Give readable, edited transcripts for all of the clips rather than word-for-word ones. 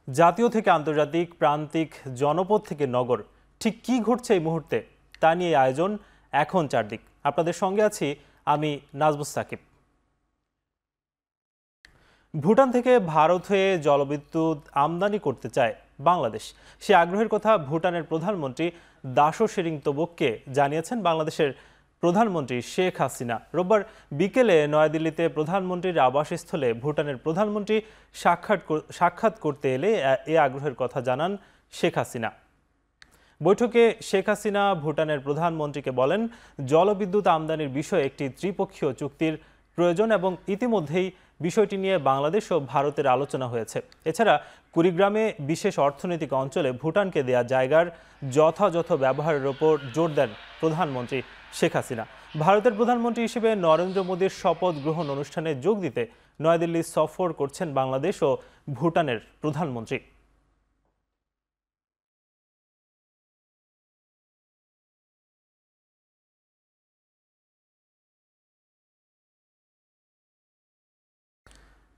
জাতীয় থেকে আন্তর্জাতিক, প্রান্তিক, জনপদ থেকে নগর, ঠিক কি ঘটছে এই মুহূর্তে তা নিয়ে আয়োজন এখন চারদিক। আপনাদের সঙ্গে আছি আমি নাজমুস সাকিব। ভুটান থেকে ভারত হয়ে জলবিদ্যুৎ আমদানি করতে চায় বাংলাদেশ। সে আগ্রহের কথা ভুটানের প্রধানমন্ত্রী দাশো সেরিং তোবককে জানিয়েছেন বাংলাদেশের প্রধানমন্ত্রী শেখ হাসিনা। রোববার বিকেলে নয়াদিল্লিতে প্রধানমন্ত্রীর আবাসস্থলে ভুটানের প্রধানমন্ত্রী সাক্ষাৎ করতে এলে এ আগ্রহের কথা জানান শেখ হাসিনা। বৈঠকে শেখ হাসিনা ভুটানের প্রধানমন্ত্রীকে বলেন, জলবিদ্যুৎ আমদানির বিষয়ে একটি ত্রিপক্ষীয় চুক্তির প্রয়োজন এবং ইতিমধ্যেই বিষয়টি নিয়ে বাংলাদেশ ও ভারতের আলোচনা হয়েছে। এছাড়া কুড়িগ্রামে বিশেষ অর্থনৈতিক অঞ্চলে ভুটানকে দেয়া জায়গার যথাযথ ব্যবহারের ওপর জোর দেন প্রধানমন্ত্রী শেখ হাসিনা। ভারতের প্রধানমন্ত্রী হিসেবে নরেন্দ্র মোদীর শপথ গ্রহণ অনুষ্ঠানে যোগ দিতে নয়াদিল্লি সফর করছেন বাংলাদেশ ও ভুটানের প্রধানমন্ত্রী।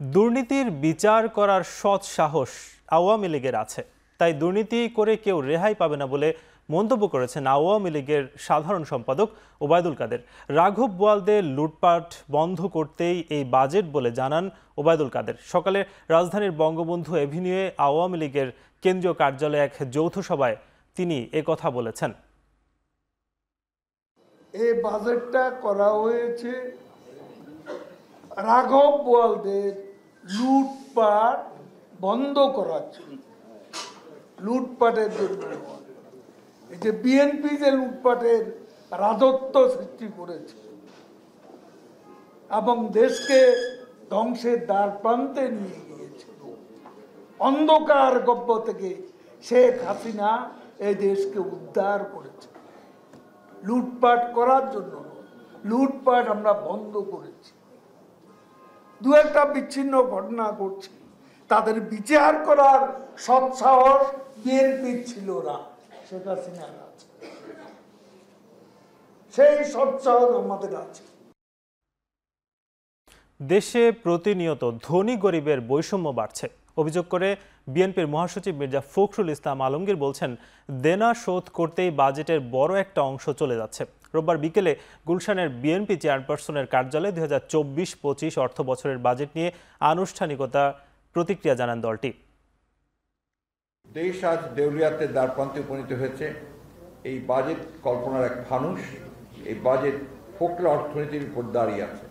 দুর্নীতির বিচার করার সৎ সাহস আওয়ামী লীগের আছে, তাই দুর্নীতি করে কেউ রেহাই পাবে না বলে মন্তব্য করেছেন আওয়ামী লীগের সাধারণ সম্পাদক ওবায়দুল কাদের। রাঘব বোয়ালদের লুটপাট বন্ধ করতেই এই বাজেট বলে জানান ওবায়দুল কাদের। সকালে রাজধানীর বঙ্গবন্ধু এভিনিউয়ে আওয়ামী লীগের কেন্দ্রীয় কার্যালয়ে এক যৌথ সভায় তিনি কথা বলেছেন। এই বাজেটটা করা হয়েছে রাঘব বোয়ালদের লুটপাট বন্ধ করার জন্য, লুটপাটের জন্য। এই যে বিএনপি যে লুটপাটের রাজত্ব সৃষ্টি করেছে এবং দেশকে ধ্বংসের দ্বার প্রান্তে নিয়ে গিয়েছিল, অন্ধকার গব্য থেকে শেখ হাসিনা এই দেশকে উদ্ধার করেছে। লুটপাট করার জন্য লুটপাট আমরা বন্ধ করেছি। দু একটা বিচ্ছিন্ন ঘটনা ঘটছে, তাদের বিচার করার সৎসাহস বিএনপি ছিল না, শেখ হাসিনার আছে। সেই সৎসাহস আমাদের আছে। দেশে প্রতিনিয়ত ধনী গরিবের বৈষম্য বাড়ছে অভিযোগ করে বিএনপির মহাসচিব মির্জা ফখরুল ইসলাম আলমগীর বলছেন, দেনা শোধ করতেই বাজেটের বড় একটা অংশ চলে যাচ্ছে। রোববার বিকেলে গুলশানের বিএনপি চেয়ারপারসনের কার্যালয়ে 2024-25 অর্থ বছরের বাজেট নিয়ে আনুষ্ঠানিকতা প্রতিক্রিয়া জানান দলটি। দেশ আজ দেউলিয়াতে দ্বারপ্রান্তে উপনীত হয়েছে। এই বাজেট কল্পনার এক ফানুষ। এই বাজেট ফোকলা অর্থনীতির উপর দাঁড়িয়ে আছে।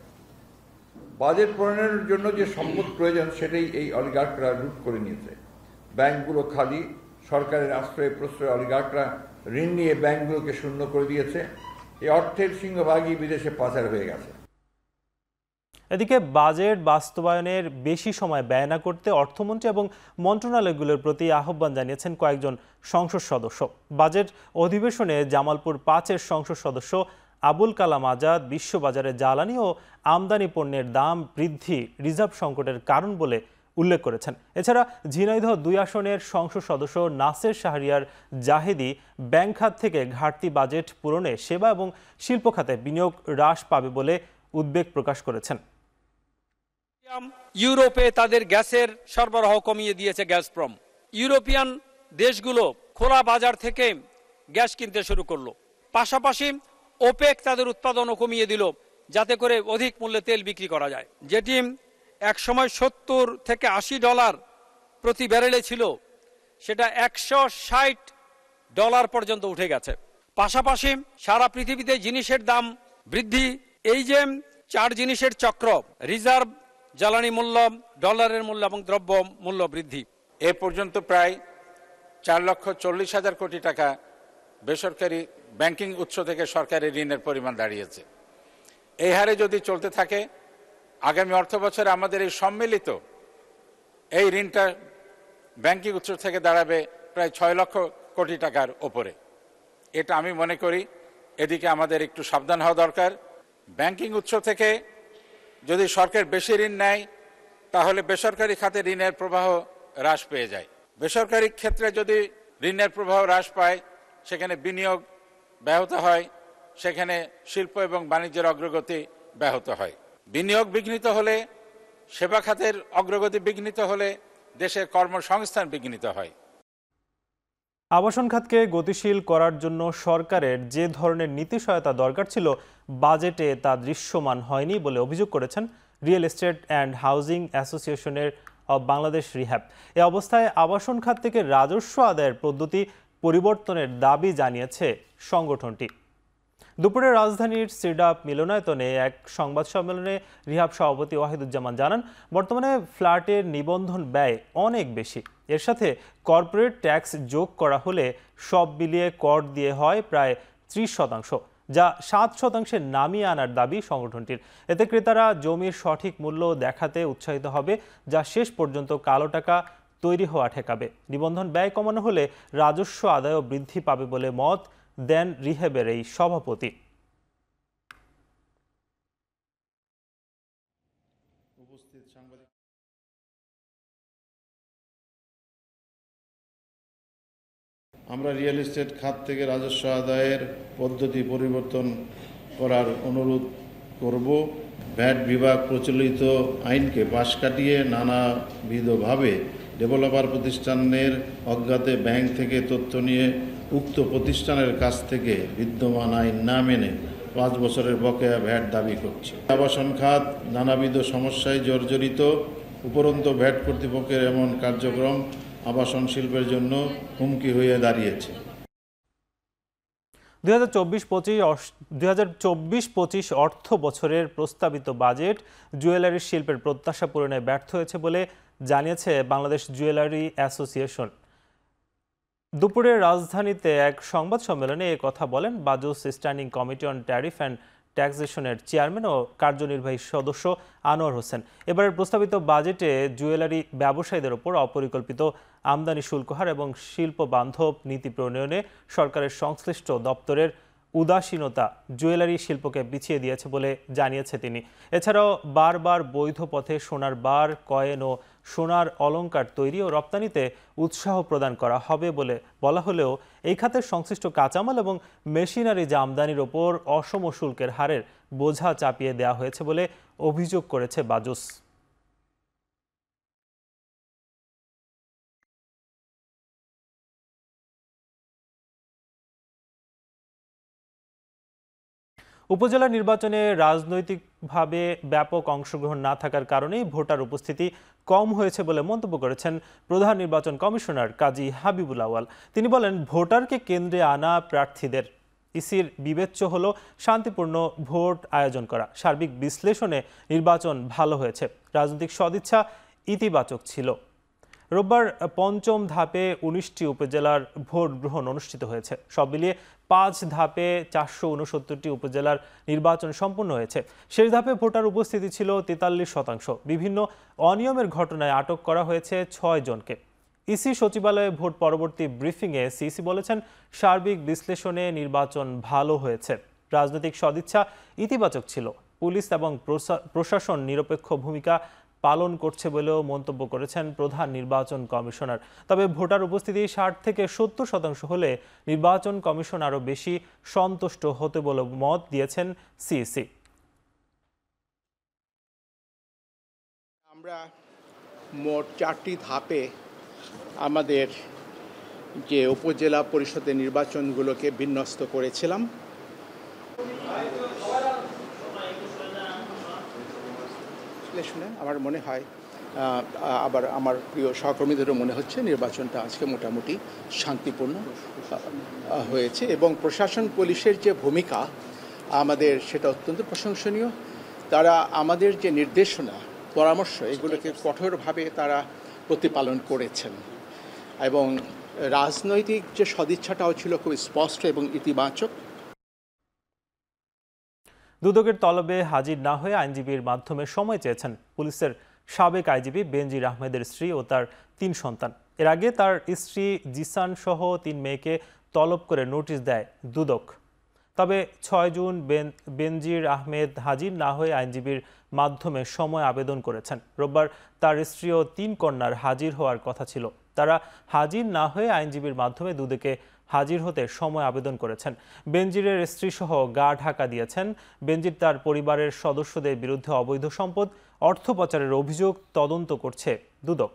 বাজেট প্রণয়নের জন্য যে সম্পদ প্রয়োজন সেটাই এই অলিগার্করা লুট করে নিয়েছে। ব্যাংকগুলো খালি, সরকারের আশ্রয়ে প্রশ্রয় অলিগার্করা ঋণ নিয়ে ব্যাংকগুলোকে শূন্য করে দিয়েছে। এই অর্থের সিংহভাগই বিদেশে পাচার হয়ে গেছে। এদিকে বাজেট বাস্তবায়নের বেশি সময় ব্যয় না করতে অর্থমন্ত্রী এবং মন্ত্রণালয়গুলোর প্রতি আহ্বান জানিয়েছেন কয়েকজন সংসদ সদস্য। বাজেট অধিবেশনে জামালপুর 5-এর সংসদ সদস্য আবুল কালাম আজাদ বিশ্ববাজারে জ্বালানি ও আমদানি পণ্যের দাম বৃদ্ধি রিজার্ভ সংকটের কারণ বলে উল্লেখ করেছেন। এছাড়া ঝিনাইদহ 2 আসনের সংসদ সদস্য নাসের শাহরিয়ার জাহেদি ব্যাংক খাত থেকে ঘাটতি বাজেট পূরণে সেবা এবং শিল্প খাতে বিনিয়োগ হ্রাস পাবে বলে উদ্বেগ প্রকাশ করেছেন। ইউরোপে তাদের গ্যাসের সরবরাহ কমিয়ে দিয়েছে গ্যাসপ্রম। ইউরোপিয়ান দেশগুলো খোলা বাজার থেকে গ্যাস কিনতে শুরু করলো। পাশাপাশি ওপেক তাদের উৎপাদনও কমিয়ে দিল, যাতে করে অধিক মূল্যে তেল বিক্রি করা যায়। যেটি একসময় $70 থেকে $80 প্রতি ব্যারেলে ছিল, সেটা $160 পর্যন্ত উঠে গেছে। পাশাপাশি সারা পৃথিবীতে জিনিসের দাম বৃদ্ধি, এই যে 4 জিনিসের চক্র, রিজার্ভ, জ্বালানি মূল্য, ডলারের মূল্য এবং দ্রব্য মূল্য বৃদ্ধি, এ পর্যন্ত প্রায় 4,40,000 কোটি টাকা বেসরকারি ব্যাংকিং উৎস থেকে সরকারি ঋণের পরিমাণ দাঁড়িয়েছে। এই হারে যদি চলতে থাকে আগামী অর্থ বছরে আমাদের এই সম্মিলিত এই ঋণটা ব্যাংকিং উৎস থেকে দাঁড়াবে প্রায় 6 লক্ষ কোটি টাকার ওপরে। এটা আমি মনে করি এদিকে আমাদের একটু সাবধান হওয়া দরকার। ব্যাংকিং উৎস থেকে যদি সরকার বেশি ঋণ নেয় তাহলে বেসরকারি খাতে ঋণের প্রবাহ হ্রাস পেয়ে যায়। বেসরকারি ক্ষেত্রে যদি ঋণের প্রবাহ হ্রাস পায় সেখানে বিনিয়োগ ব্যাহত হয়, সেখানে শিল্প এবং বাণিজ্যের অগ্রগতি ব্যাহত হয়। বিনিয়োগ বিঘ্নিত হলে, সেবা খাতের অগ্রগতি বিঘ্নিত হলে দেশের কর্মসংস্থান বিঘ্নিত হয়। আবাসন খাতকে গতিশীল করার জন্য সরকারের যে ধরনের নীতি সহায়তা দরকার ছিল বাজেটে তা দৃশ্যমান হয়নি বলে অভিযোগ করেছেন রিয়েল এস্টেট অ্যান্ড হাউজিং অ্যাসোসিয়েশনের অব বাংলাদেশ রিহ্যাব। এ অবস্থায় আবাসন খাত থেকে রাজস্ব আদায়ের পদ্ধতি পরিবর্তনের দাবি জানিয়েছে সংগঠনটি। দুপুরে রাজধানীর সিডাপ মিলনায়তনে এক সংবাদ সম্মেলনে রিহ্যাব সভাপতি ওয়াহিদুজ্জামান জানান, বর্তমানে ফ্ল্যাটের নিবন্ধন ব্যয় অনেক বেশি। এর সাথে কর্পোরেট ট্যাক্স যোগ করা হলে সব মিলিয়ে কর দিয়ে হয় প্রায় 30%, যা 7% নামিয়ে আনার দাবি সংগঠনটির। এতে ক্রেতারা জমির সঠিক মূল্য দেখাতে উৎসাহিত হবে, যা শেষ পর্যন্ত কালো টাকা তৈরি হওয়া ঠেকাবে। নিবন্ধন ব্যয় কমানো হলে রাজস্ব আদায়ও বৃদ্ধি পাবে বলে মত দেন রিহ্যাবের এই সভাপতি। আমরা রিয়েল এস্টেট খাত থেকে রাজস্ব আদায়ের পদ্ধতি পরিবর্তন করার অনুরোধ করব। ভ্যাট বিভাগ প্রচলিত আইনকে পাশ কাটিয়ে নানাবিধভাবে ডেভেলপার প্রতিষ্ঠানের অজ্ঞাতে ব্যাংক থেকে তথ্য নিয়ে উক্ত প্রতিষ্ঠানের কাছ থেকে বিদ্যমান আইন না মেনে 5 বছরের বকেয়া ভ্যাট দাবি করছে। আবাসন খাত নানাবিধ সমস্যায় জর্জরিত। উপরন্তু ভ্যাট কর্তৃপক্ষের এমন কার্যক্রম আবাসন শিল্পের জন্য হুমকি হয়ে দাঁড়িয়েছে। 2024-25 অর্থ বছরের প্রস্তাবিত বাজেট জুয়েলারি শিল্পের প্রত্যাশা পূরণে ব্যর্থ হয়েছে বলে জানিয়েছে বাংলাদেশ জুয়েলারি অ্যাসোসিয়েশন। দুপুরে রাজধানীতে এক সংবাদ সম্মেলনে এ কথা বলেন Bajus standing committee on tariff and ট্যাক্সেশনের চেয়ারম্যান ও কার্যনির্বাহী সদস্য আনোয়ার হোসেন। এবারের প্রস্তাবিত বাজেটে জুয়েলারি ব্যবসায়ীদের ওপর অপরিকল্পিত আমদানি শুল্ক হার এবং শিল্প বান্ধব নীতি প্রণয়নে সরকারের সংশ্লিষ্ট দপ্তরের উদাসীনতা জুয়েলারি শিল্পকে পিছিয়ে দিয়েছে বলে জানিয়েছে তিনি। এছাড়াও বারবার বৈধ পথে সোনার বার, কয়েন ও সোনার অলংকার তৈরি ও রপ্তানিতে উৎসাহ প্রদান করা হবে বলে বলা হলেও এই খাতের সংশ্লিষ্ট কাঁচামাল এবং মেশিনারি আমদানির ওপর অসম শুল্কের হারের বোঝা চাপিয়ে দেওয়া হয়েছে বলে অভিযোগ করেছে বাজুস। উপজেলা নির্বাচনে রাজনৈতিকভাবে ব্যাপক অংশগ্রহণ না থাকার কারণেই ভোটার উপস্থিতি কম হয়েছে বলে মন্তব্য করেছেন প্রধান নির্বাচন কমিশনার কাজী হাবিবুল আউয়াল। তিনি বলেন, ভোটারকে কেন্দ্রে আনা প্রার্থীদের ইসির বিবেচ্য হল শান্তিপূর্ণ ভোট আয়োজন করা। সার্বিক বিশ্লেষণে নির্বাচন ভালো হয়েছে, রাজনৈতিক সদিচ্ছা ইতিবাচক ছিল। রোববার পঞ্চম ধাপে 19টি উপজেলার ভোট গ্রহণ অনুষ্ঠিত হয়েছে। সব মিলিয়ে 5 ধাপে 469টি উপজেলার নির্বাচন সম্পন্ন হয়েছে। শেষ ধাপে ভোটার উপস্থিতি ছিল 43%। বিভিন্ন অনিয়মের ঘটনায় আটক করা হয়েছে 6 জনকে। ইসি সচিবালয়ে ভোট পরবর্তী ব্রিফিংয়ে সিইসি বলেছেন, সার্বিক বিশ্লেষণে নির্বাচন ভালো হয়েছে, রাজনৈতিক সদিচ্ছা ইতিবাচক ছিল, পুলিশ এবং প্রশাসন নিরপেক্ষ ভূমিকা পালন করছে বলেও মন্তব্য করেছেন প্রধান নির্বাচন কমিশনার। তবে ভোটার উপস্থিতি 60 থেকে 70% হলে নির্বাচন কমিশন আরও বেশি সন্তুষ্ট হতে বলে মত দিয়েছেন সিইসি। আমরা মোট 4টি ধাপে আমাদের যে উপজেলা পরিষদের নির্বাচনগুলোকে বিন্যস্ত করেছিলাম। শুনে আমার মনে হয় আবার আমার প্রিয় সহকর্মীদেরও মনে হচ্ছে নির্বাচনটা আজকে মোটামুটি শান্তিপূর্ণ হয়েছে এবং প্রশাসন পুলিশের যে ভূমিকা আমাদের সেটা অত্যন্ত প্রশংসনীয়। তারা আমাদের যে নির্দেশনা পরামর্শ এগুলোকে কঠোরভাবে তারা প্রতিপালন করেছেন এবং রাজনৈতিক যে সদিচ্ছাটাও ছিল খুব স্পষ্ট এবং ইতিবাচক। দুদকের তলবে হাজির না হয়ে আইনজীবীর মাধ্যমে সময় চেয়েছেন পুলিশের সাবেক আইজিপি বেনজির আহমেদের স্ত্রী ও তার 3 সন্তান। এর আগে তার স্ত্রী জিসান সহ 3 মেয়েকে তলব করে নোটিশ দেয় দুদক। তবে 6 জুন বেনজির আহমেদ হাজির না হয়ে আইনজীবীর মাধ্যমে সময় আবেদন করেছেন। রোববার তার স্ত্রী ও 3 কন্যার হাজির হওয়ার কথা ছিল। তারা হাজির না হয়ে আইনজীবীর মাধ্যমে দুদকে হাজির হতে সময় আবেদন করেছেন। বেনজিরের স্ত্রী সহ গা ঢাকা দিয়েছেন। বেনজির তার পরিবারের সদস্যদের বিরুদ্ধে অবৈধ সম্পদ, অর্থ পাচারের অভিযোগ তদন্ত করছে দুদক।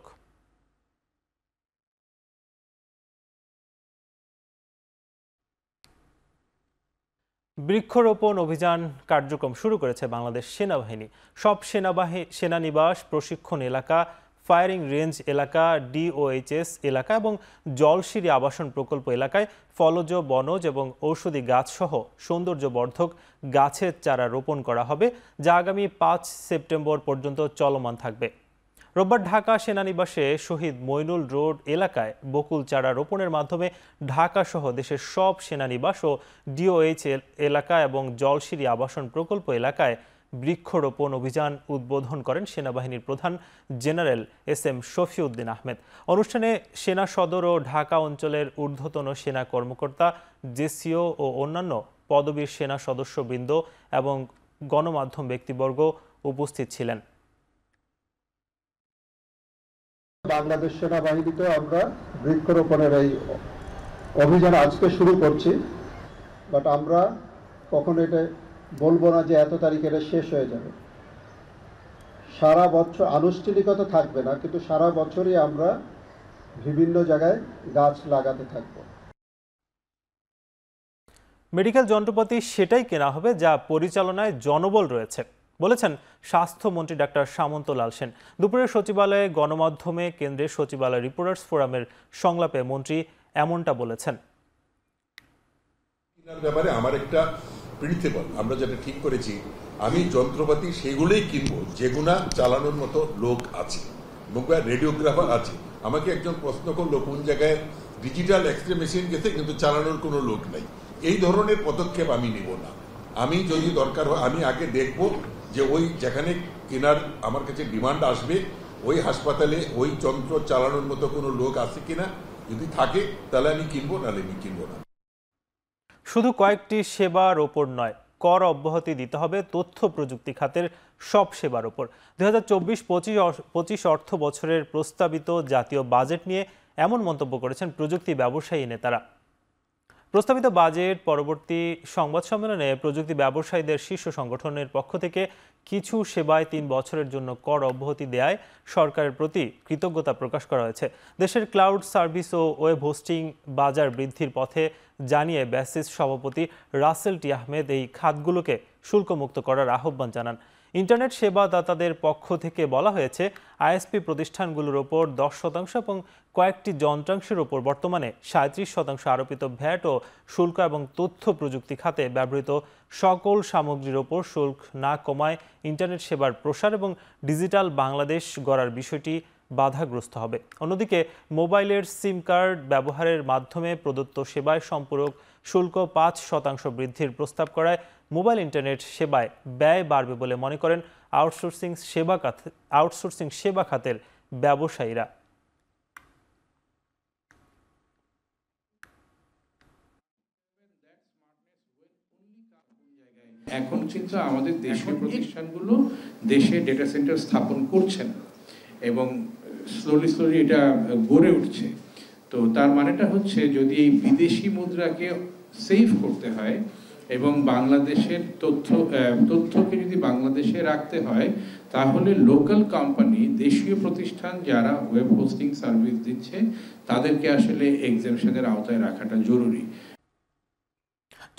বৃক্ষরোপণ অভিযান কার্যক্রম শুরু করেছে বাংলাদেশ সেনাবাহিনী। সব সেনানিবাস, প্রশিক্ষণ এলাকা, ফায়ারিং রেঞ্জ এলাকা, ডিওএইচএস এলাকা এবং জলশিরি আবাসন প্রকল্প এলাকায় ফলজ, বনজ এবং ঔষধি গাছসহ সৌন্দর্যবর্ধক গাছের চারা রোপণ করা হবে, যা আগামী 5 সেপ্টেম্বর পর্যন্ত চলমান থাকবে। রোববার ঢাকা সেনানিবাসে শহীদ মইনুল রোড এলাকায় বকুল চারা রোপণের মাধ্যমে ঢাকাসহ দেশের সব সেনানিবাস ও ডিওএইচ এলাকা এবং জলশিরি আবাসন প্রকল্প এলাকায় বৃক্ষরোপণ অভিযান উদ্বোধন করেন সেনাবাহিনীর প্রধান জেনারেল এসএম শফিউদ্দিন আহমেদ। অনুষ্ঠানে সেনা সদর ও ঢাকা অঞ্চলের ঊর্ধ্বতন সেনা কর্মকর্তা, জেসিও ও অন্যান্য পদবীর সেনা সদস্যবৃন্দ এবং গণমাধ্যম ব্যক্তিবর্গ উপস্থিত ছিলেন। বাংলাদেশ সেনাবাহিনীতে আমরা বৃক্ষরোপণের এই অভিযান আজকে শুরু করছি, বাট আমরা কখনো এটা বলবো না যে এত তারিখে এটা শেষ হয়ে যাবে। সারা বছর আনুষ্ঠানিকতা থাকবে না, কিন্তু সারা বছরই আমরা বিভিন্ন জায়গায় গাছ লাগাতে থাকব। মেডিকেল যন্ত্রপাতি সেটাই কেনা হবে যা পরিচালনায় জনবল রয়েছে, বলেছেন স্বাস্থ্যমন্ত্রী ডাক্তার সামন্ত লাল সেন। দুপুরে সচিবালয়ে গণমাধ্যমে কেন্দ্রের সচিবালয় রিপোর্টার্স ফোরামের সংলাপে মন্ত্রী এমনটা বলেছেন। ব্যাপারে আমার একটা প্রিন্সিপাল, আমরা যেটা ঠিক করেছি, আমি যন্ত্রপাতি সেগুলোই কিনবো যেগুলা চালানোর মতো লোক আছে, রেডিওগ্রাফার আছে। আমাকে একজন প্রশ্ন করলো কোন জায়গায় ডিজিটাল এক্সরে মেশিন গেছে কিন্তু চালানোর কোনো লোক নাই। এই ধরনের পদক্ষেপ আমি নিব না। আমি যদি দরকার হয় আমি আগে দেখব যে ওই যেখানে কেনার আমার কাছে ডিমান্ড আসবে ওই হাসপাতালে ওই যন্ত্র চালানোর মতো কোনো লোক আছে কিনা, যদি থাকে তাহলে আমি কিনবো, নাহলে আমি কিনবো না। শুধু কয়েকটি সেবার ওপর নয়, কর অব্যাহতি দিতে হবে তথ্য প্রযুক্তি খাতের সব সেবার ওপর। 2024-25 অর্থ বছরের প্রস্তাবিত জাতীয় বাজেট নিয়ে এমন মন্তব্য করেছেন প্রযুক্তি ব্যবসায়ী নেতারা। প্রস্তাবিত বাজেট পরবর্তী সংবাদ সম্মেলনে প্রযুক্তি ব্যবসায়ীদের শীর্ষ সংগঠনের পক্ষ থেকে কিছু সেবায় 3 বছরের জন্য কর অব্যাহতি দেয়ায় সরকারের প্রতি কৃতজ্ঞতা প্রকাশ করা হয়েছে। দেশের ক্লাউড সার্ভিস ও ওয়েব হোস্টিং বাজার বৃদ্ধির পথে জানিয়ে ব্যাসিস সভাপতি রাসেল টি আহমেদ এই খাতগুলোকে শুল্কমুক্ত করার আহ্বান জানান। ইন্টারনেট সেবাদাতাদের পক্ষ থেকে বলা হয়েছে, আইএসপি প্রতিষ্ঠানগুলোর ওপর 10% এবং কয়েকটি যন্ত্রাংশের ওপর বর্তমানে 37% আরোপিত ভ্যাট ও শুল্ক এবং তথ্য প্রযুক্তি খাতে ব্যবহৃত সকল সামগ্রীর ওপর শুল্ক না কমায় ইন্টারনেট সেবার প্রসার এবং ডিজিটাল বাংলাদেশ গড়ার বিষয়টি বাধাগ্রস্ত হবে। অন্যদিকে মোবাইলের সিম কার্ড ব্যবহারের মাধ্যমে প্রদত্ত সেবায় সম্পূরক শুল্ক 5% বৃদ্ধির প্রস্তাব করায় মোবাইল ইন্টারনেট সেবায় ব্যয় বাড়বে বলে মনে করেন আউটসোর্সিং সেবা খাতের ব্যবসায়ীরা। এখন কিন্তু আমাদের দেশীয় প্রতিষ্ঠানগুলো দেশে ডেটা সেন্টার স্থাপন করছেন এবং স্লোলি এটা গড়ে উঠছে। তো তার মানেটা হচ্ছে যদি এই বিদেশি মুদ্রাকে সেভ করতে হয় এবং বাংলাদেশের তথ্যকে যদি বাংলাদেশে রাখতে হয়, তাহলে লোকাল কোম্পানি, দেশীয় প্রতিষ্ঠান যারা ওয়েব হোস্টিং সার্ভিস দিচ্ছে তাদেরকে আসলে এক্সামশনের আওতায় রাখাটা জরুরি।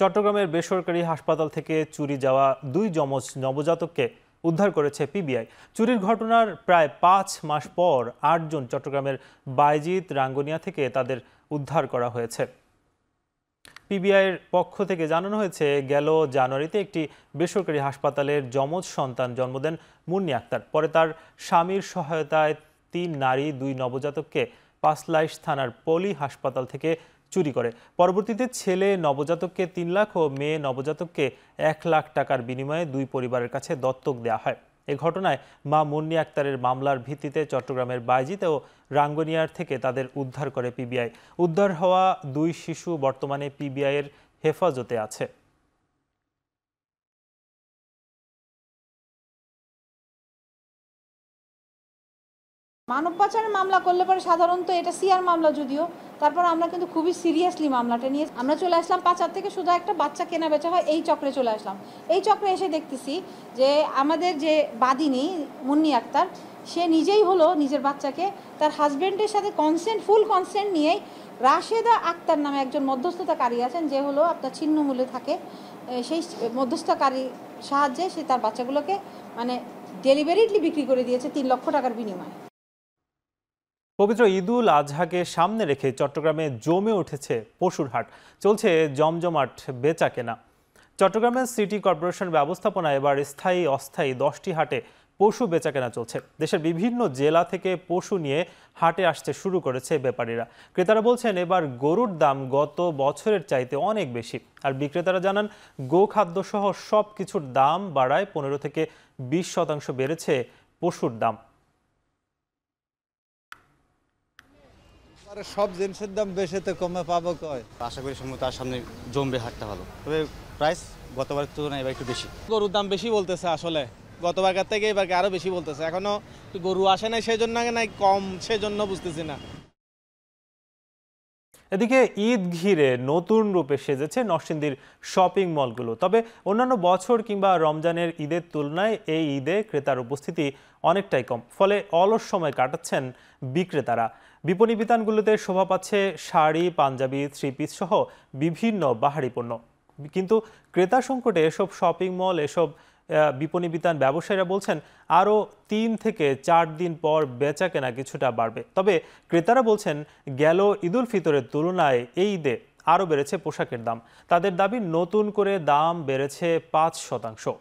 চট্টগ্রামের বেসরকারি হাসপাতাল থেকে চুরি যাওয়া 2 যমজ নবজাতককে উদ্ধার করেছে পিবিআই। চুরির ঘটনার প্রায় 5 মাস পর 8 জন চট্টগ্রামের বাইজিৎ রাঙ্গুনিয়া থেকে তাদের উদ্ধার করা হয়েছে। পিবিআইয়ের পক্ষ থেকে জানানো হয়েছে, গেল জানুয়ারিতে একটি বেসরকারি হাসপাতালের যমজ সন্তান জন্ম দেন মুন্নি আক্তার। পরে তার স্বামীর সহায়তায় 3 নারী 2 নবজাতককে পাঁচলাইশ থানার পলি হাসপাতাল থেকে চুরি করে। পরবর্তীতে ছেলে নবজাতককে 3 লাখ ও মেয়ে নবজাতককে 1 লাখ টাকার বিনিময়ে 2 পরিবারের কাছে দত্তক দেওয়া হয়। এ ঘটনায় মা মুন্নি আক্তারের মামলার ভিত্তিতে চট্টগ্রামের বাইজিৎ ও রাঙ্গুনিয়ার থেকে তাদের উদ্ধার করে পিবিআই। উদ্ধার হওয়া 2 শিশু বর্তমানে পিবিআইয়ের হেফাজতে আছে। মানব পাচারের মামলা করলে পরে সাধারণত এটা সিআর মামলা, যদিও তারপর আমরা কিন্তু খুবই সিরিয়াসলি মামলাটা নিয়ে আমরা চলে আসলাম। পাচার থেকে শুধু একটা বাচ্চা কেনা বেচা হয় এই চক্রে চলে আসলাম। এই চক্রে এসে দেখতেছি যে আমাদের যে বাদিনী মুন্নি আক্তার, সে নিজেই হলো নিজের বাচ্চাকে তার হাজব্যান্ডের সাথে ফুল কনসেন্ট নিয়েই রাশেদা আক্তার নামে একজন মধ্যস্থতাকারী আছেন, যে হলো আপনার ছিন্নমূলে থাকে, সেই মধ্যস্থতাকারী সাহায্যে সে তার বাচ্চাগুলোকে মানে ডেলিভারিটলি বিক্রি করে দিয়েছে 3 লক্ষ টাকার বিনিময়ে। পবিত্র ঈদুল আজহাকে সামনে রেখে চট্টগ্রামে জমে উঠেছে পশুর হাট, চলছে জমজমাট বেচা কেনা। চট্টগ্রামের সিটি কর্পোরেশন ব্যবস্থাপনায় এবার স্থায়ী অস্থায়ী 10টি হাটে পশু বেচাকেনা চলছে। দেশের বিভিন্ন জেলা থেকে পশু নিয়ে হাটে আসতে শুরু করেছে ব্যাপারীরা। ক্রেতারা বলছেন এবার গরুর দাম গত বছরের চাইতে অনেক বেশি, আর বিক্রেতারা জানান গোখাদ্য সহ সব কিছুর দাম বাড়ায় 15 থেকে 20% বেড়েছে পশুর দাম। সব জিনিসের দাম বেশি, তো কমে পাবো কয়। আশা করি সম্ভবত তার সামনে জমবে হাটটা ভালো, তবে প্রাইস গতবারের তুলনায় এবার একটু বেশি। গরুর দাম বেশি বলতেছে, আসলে গতবারকার থেকে এবারকে আরো বেশি বলতেছে। এখনো গরু আসে নাই সেজন্য নাই কম, সেজন্য বুঝতেছি না। এদিকে ঈদ ঘিরে নতুন রূপে সেজেছে নরসিংদীর শপিং মলগুলো। তবে অন্যান্য বছর কিংবা রমজানের ঈদের তুলনায় এই ঈদে ক্রেতার উপস্থিতি অনেকটাই কম, ফলে অলস সময় কাটাচ্ছেন বিক্রেতারা। বিপণী বিতানগুলোতে শোভা পাচ্ছে শাড়ি, পাঞ্জাবি, থ্রি পিস সহ বিভিন্ন বাহারি পণ্য। কিন্তু ক্রেতা সংকটে এসব শপিং মল, এসব বিপণী বিতান ব্যবসায়ীরা বলছেন আরও 3 থেকে 4 দিন পর বেচা কেনা কিছুটা বাড়বে। তবে ক্রেতারা বলছেন গেল ঈদুল ফিতরের তুলনায় এই ঈদে আরও বেড়েছে পোশাকের দাম। তাদের দাবি নতুন করে দাম বেড়েছে 5%।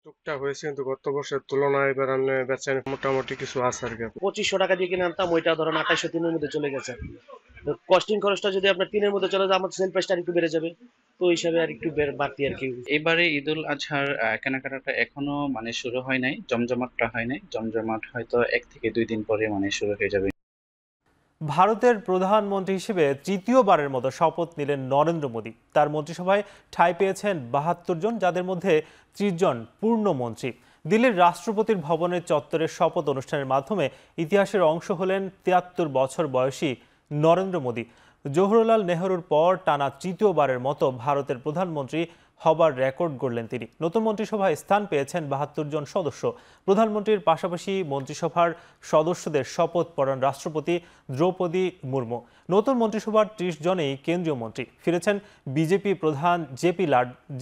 টুকটাক হয়েছে, কিন্তু গত বছরের তুলনায় এবার আমি বেচেন মোটামুটি কিছু আছে আর কি। 2500 টাকা দিয়ে কিনে আনতাম, ওইটা ধরেন 2803 এর মধ্যে চলে গেছে। কস্টিং খরচটা যদি আপনার 3 এর মধ্যে চলে যায়, আমাদের সেল প্রাইসটা একটু বেড়ে যাবে, তো ওই হিসাবে আর একটু বাড়তি আর কি। এবারে ঈদুল আজহার কেনাকাটাটা এখনো শুরু হয় নাই, জমজমাটটা হয় নাই। জমজমাট হয়তো 1 থেকে 2 দিন পরে শুরু হয়ে যাবে। ভারতের প্রধানমন্ত্রী হিসেবে তৃতীয়বারের মতো শপথ নিলেন নরেন্দ্র মোদী। তার মন্ত্রিসভায় ঠাঁই পেয়েছেন 72 জন, যাদের মধ্যে 30 জন পূর্ণমন্ত্রী। দিল্লির রাষ্ট্রপতির ভবনের চত্বরে শপথ অনুষ্ঠানের মাধ্যমে ইতিহাসের অংশ হলেন 73 বছর বয়সী নরেন্দ্র মোদী। জওহরলাল নেহরুর পর টানা তৃতীয়বারের মতো ভারতের প্রধানমন্ত্রী হবার রেকর্ড গড়লেন তিনি। নতুন মন্ত্রিসভায় স্থান পেয়েছেন 72 জন সদস্য। প্রধানমন্ত্রীর পাশাপাশি মন্ত্রিসভার সদস্যদের শপথ পড়ান রাষ্ট্রপতি দ্রৌপদী মুর্মু। নতুন মন্ত্রিসভার 30 জনেই কেন্দ্রীয় মন্ত্রী। ফিরেছেন বিজেপি প্রধান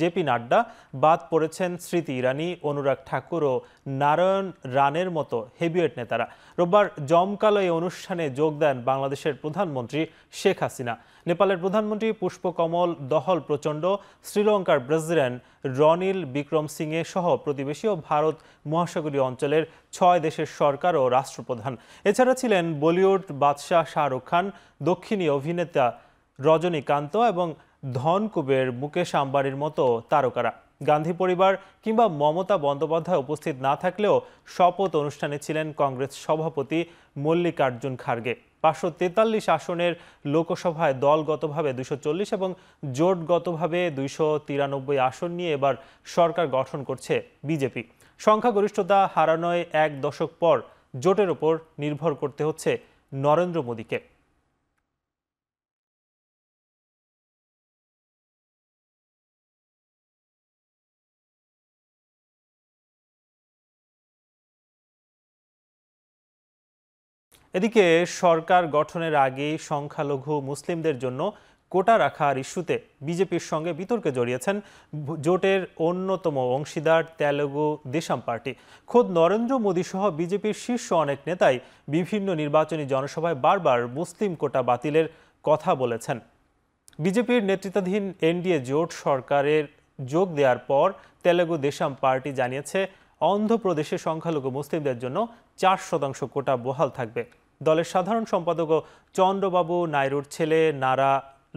জেপি নাড্ডা, বাদ পড়েছেন স্মৃতি ইরানি, অনুরাগ ঠাকুর ও নারায়ণ রানের মতো হেভিওয়েট নেতারা। রোববার জমকালো এই অনুষ্ঠানে যোগ দেন বাংলাদেশের প্রধানমন্ত্রী শেখ হাসিনা, নেপালের প্রধানমন্ত্রী পুষ্পকমল দহল প্রচণ্ড, শ্রীলঙ্কার প্রেসিডেন্ট রনিল বিক্রমসিংহে সহ প্রতিবেশী ও ভারত মহাসাগরীয় অঞ্চলের 6 দেশের সরকার ও রাষ্ট্রপ্রধান। এছাড়া ছিলেন বলিউড বাদশাহ শাহরুখ খান, দক্ষিণী অভিনেতা রজনীকান্ত এবং ধনকুবের মুকেশ আম্বানির মতো তারকারা। গান্ধী পরিবার কিংবা মমতা বন্দ্যোপাধ্যায় উপস্থিত না থাকলেও শপথ অনুষ্ঠানে ছিলেন কংগ্রেস সভাপতি মল্লিকার্জুন খার্গে। 543 আসনের লোকসভায় দলগতভাবে 240 এবং জোটগতভাবে 293 আসন নিয়ে এবার সরকার গঠন করছে বিজেপি। সংখ্যাগরিষ্ঠতা হারানোয় 1 দশক পর জোটের ওপর নির্ভর করতে হচ্ছে নরেন্দ্র মোদীকে। এদিকে সরকার গঠনের আগেই সংখ্যালঘু মুসলিমদের জন্য কোটা রাখার ইস্যুতে বিজেপির সঙ্গে বিতর্কে জড়িয়েছেন জোটের অন্যতম অংশীদার তেলেগু দেশম পার্টি। খোদ নরেন্দ্র মোদী সহ বিজেপির শীর্ষ অনেক নেতাই বিভিন্ন নির্বাচনী জনসভায় বারবার মুসলিম কোটা বাতিলের কথা বলেছেন। বিজেপির নেতৃত্বাধীন এনডিএ জোট সরকারের যোগ দেওয়ার পর তেলেগু দেশম পার্টি জানিয়েছে অন্ধ্রপ্রদেশে সংখ্যালঘু মুসলিমদের জন্য 4% কোটা বহাল থাকবে। দলের সাধারণ সম্পাদক চন্দ্রবাবু নাইডুর ছেলে নারা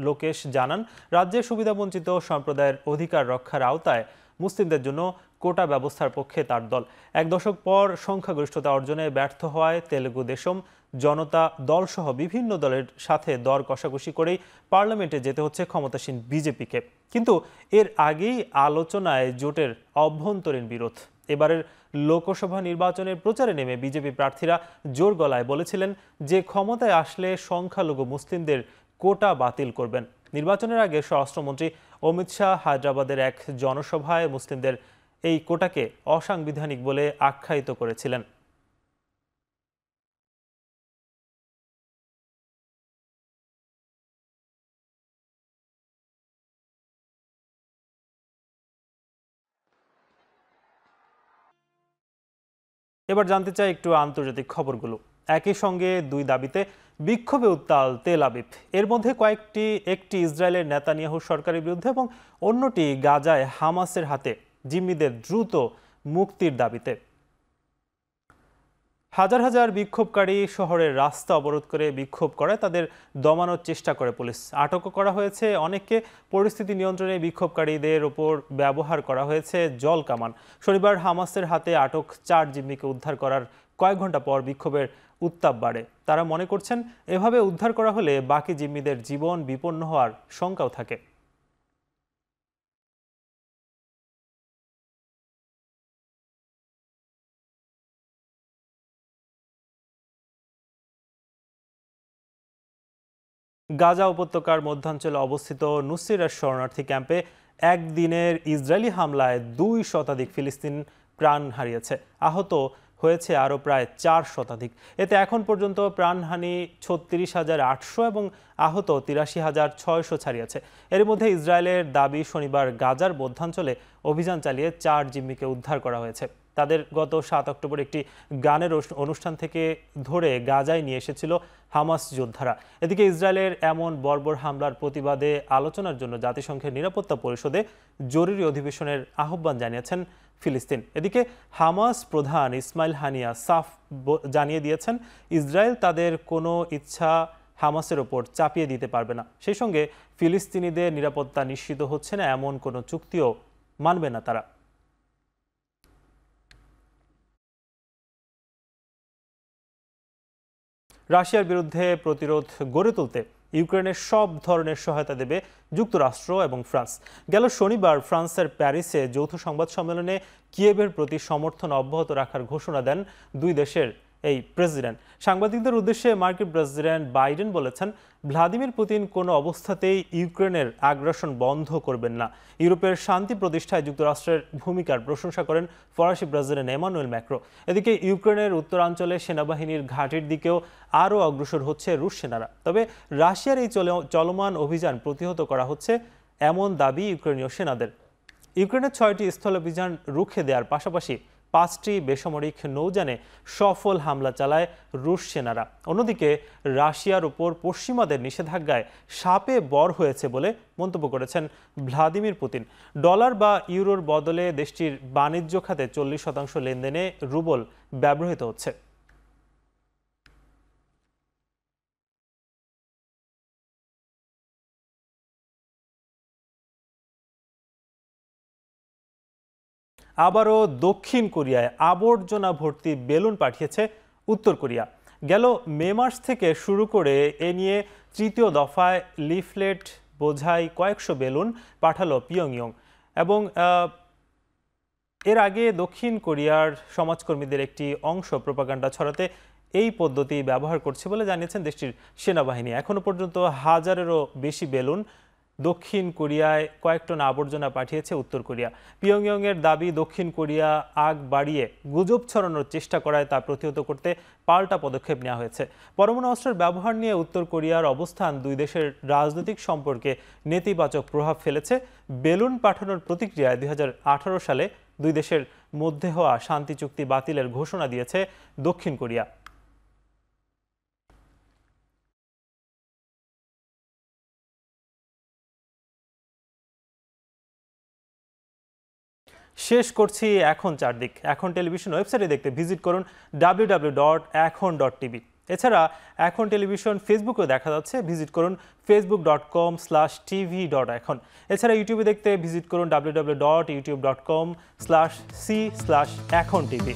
লোকেশ জানান, রাজ্যের সুবিধাবঞ্চিত সম্প্রদায়ের অধিকার রক্ষার আওতায় মুসলিমদের জন্য কোটা ব্যবস্থার পক্ষে তার দল। 1 দশক পর সংখ্যাগরিষ্ঠতা অর্জনে ব্যর্থ হওয়ায় তেলেগু দেশম, জনতা দল সহ বিভিন্ন দলের সাথে দর কষাকষি করেই পার্লামেন্টে যেতে হচ্ছে ক্ষমতাসীন বিজেপিকে। কিন্তু এর আগেই আলোচনায় জোটের অভ্যন্তরীণ বিরোধ। এবারের লোকসভা নির্বাচনের প্রচারে নেমে বিজেপি প্রার্থীরা জোর গলায় বলেছিলেন যে ক্ষমতায় আসলে সংখ্যালঘু মুসলিমদের কোটা বাতিল করবেন। নির্বাচনের আগে স্বরাষ্ট্রমন্ত্রী অমিত শাহ হায়দ্রাবাদের এক জনসভায় মুসলিমদের এই কোটাকে অসাংবিধানিক বলে আখ্যায়িত করেছিলেন। এবার জানতে চাই একটু আন্তর্জাতিক খবরগুলো। একই সঙ্গে দুই দাবিতে বিক্ষোভে উত্তাল তেল আবিব। এর মধ্যে একটি ইসরায়েলের নেতানিয়াহু সরকারের বিরুদ্ধে এবং অন্যটি গাজায় হামাসের হাতে জিম্মিদের দ্রুত মুক্তির দাবিতে। হাজার হাজার বিক্ষোভকারী শহরের রাস্তা অবরোধ করে বিক্ষোভ করায় তাদের দমানোর চেষ্টা করে পুলিশ। আটকও করা হয়েছে অনেককে। পরিস্থিতি নিয়ন্ত্রণে বিক্ষোভকারীদের ওপর ব্যবহার করা হয়েছে জল কামান। শনিবার হামাসের হাতে আটক 4 জিম্মিকে উদ্ধার করার কয়েক ঘন্টা পর বিক্ষোভের উত্তাপ বাড়ে। তারা মনে করছেন এভাবে উদ্ধার করা হলে বাকি জিম্মিদের জীবন বিপন্ন হওয়ার শঙ্কাও থাকে। গাজা উপত্যকার মধ্যাঞ্চলে অবস্থিত নুসিরাত শরণার্থী ক্যাম্পে একদিনের ইসরায়েলি হামলায় 2 শতাধিক ফিলিস্তিন প্রাণ হারিয়েছে। আহত হয়েছে আরও প্রায় 4 শতাধিক। এতে এখন পর্যন্ত প্রাণহানি 36,800 এবং আহত 83,600 ছাড়িয়েছে। এর মধ্যে ইসরায়েলের দাবি শনিবার গাজার মধ্যাঞ্চলে অভিযান চালিয়ে 4 জিম্মিকে উদ্ধার করা হয়েছে। তাদের গত 7 অক্টোবর একটি গানের অনুষ্ঠান থেকে ধরে গাজায় নিয়ে এসেছিল হামাস যোদ্ধারা। এদিকে ইসরায়েলের এমন বর্বর হামলার প্রতিবাদে আলোচনার জন্য জাতিসংঘের নিরাপত্তা পরিষদে জরুরি অধিবেশনের আহ্বান জানিয়েছেন ফিলিস্তিন। এদিকে হামাস প্রধান ইসমাইল হানিয়া সাফ জানিয়ে দিয়েছেন ইসরায়েল তাদের কোনো ইচ্ছা হামাসের ওপর চাপিয়ে দিতে পারবে না। সেই সঙ্গে ফিলিস্তিনিদের নিরাপত্তা নিশ্চিত হচ্ছে না এমন কোনো চুক্তিও মানবে না তারা। রাশিয়ার বিরুদ্ধে প্রতিরোধ গড়ে তুলতে ইউক্রেনের সব ধরনের সহায়তা দেবে যুক্তরাষ্ট্র এবং ফ্রান্স। গেল শনিবার ফ্রান্সের প্যারিসে যৌথ সংবাদ সম্মেলনে কিয়েভের প্রতি সমর্থন অব্যাহত রাখার ঘোষণা দেন দুই দেশের এই প্রেসিডেন্ট। সাংবাদিকদের উদ্দেশ্যে মার্কিন প্রেসিডেন্ট বাইডেন বলেছেন, ভ্লাদিমির পুতিন কোনো অবস্থাতেই ইউক্রেনের আগ্রাসন বন্ধ করবেন না। ইউরোপের শান্তি প্রতিষ্ঠায় যুক্তরাষ্ট্রের ভূমিকার প্রশংসা করেন ফরাসি প্রেসিডেন্ট এমানুয়েল ম্যাক্রো। এদিকে ইউক্রেনের উত্তরাঞ্চলে সেনাবাহিনীর ঘাঁটির দিকেও আরও অগ্রসর হচ্ছে রুশ সেনারা। তবে রাশিয়ার এই চলমান অভিযান প্রতিহত করা হচ্ছে এমন দাবি ইউক্রেনীয় সেনাদের। ইউক্রেনের 6টি স্থল অভিযান রুখে দেওয়ার পাশাপাশি 5টি বেসামরিক নৌযানে সফল হামলা চালায় রুশ সেনারা। অন্যদিকে রাশিয়ার উপর পশ্চিমাদের নিষেধাজ্ঞায় সাপে বর হয়েছে বলে মন্তব্য করেছেন ভ্লাদিমির পুতিন। ডলার বা ইউরোর বদলে দেশটির বাণিজ্য খাতে 40% লেনদেনে রুবল ব্যবহৃত হচ্ছে। আবারও দক্ষিণ কোরিয়ায় আবর্জনা ভর্তি বেলুন পাঠিয়েছে উত্তর কোরিয়া। গেল মে মাস থেকে শুরু করে এ নিয়ে 3য় দফায় লিফলেট বোঝাই কয়েকশো বেলুন পাঠালো পিয়ংইয়ং। এবং এর আগে দক্ষিণ কোরিয়ার সমাজকর্মীদের একটি অংশ প্রোপাগান্ডা ছড়াতে এই পদ্ধতি ব্যবহার করছে বলে জানিয়েছেন দেশটির সেনাবাহিনী। এখনও পর্যন্ত 1000-এরও বেশি বেলুন দক্ষিণ কোরিয়ায় কয়েক টন আবর্জনা পাঠিয়েছে উত্তর কোরিয়া। পিয়ংইয়ংয়ের দাবি, দক্ষিণ কোরিয়া আগ বাড়িয়ে গুজব ছড়ানোর চেষ্টা করায় তা প্রতিহত করতে পাল্টা পদক্ষেপ নেওয়া হয়েছে। পরমাণু অস্ত্রের ব্যবহার নিয়ে উত্তর কোরিয়ার অবস্থান দুই দেশের রাজনৈতিক সম্পর্কে নেতিবাচক প্রভাব ফেলেছে। বেলুন পাঠানোর প্রতিক্রিয়ায় 2018 সালে দুই দেশের মধ্যে হওয়া শান্তি চুক্তি বাতিলের ঘোষণা দিয়েছে দক্ষিণ কোরিয়া। শেষ করছি এখন চারদিক। এখন টেলিভিশন ওয়েবসাইটে দেখতে ভিজিট করুন www.ekhon.tv। এছাড়া এখন টেলিভিশন ফেসবুকেও দেখা যাচ্ছে, ভিজিট করুন facebook.com/tv.ekhon। এছাড়া ইউটিউবে দেখতে ভিজিট করুন www.youtube.com/c/ekhon tv।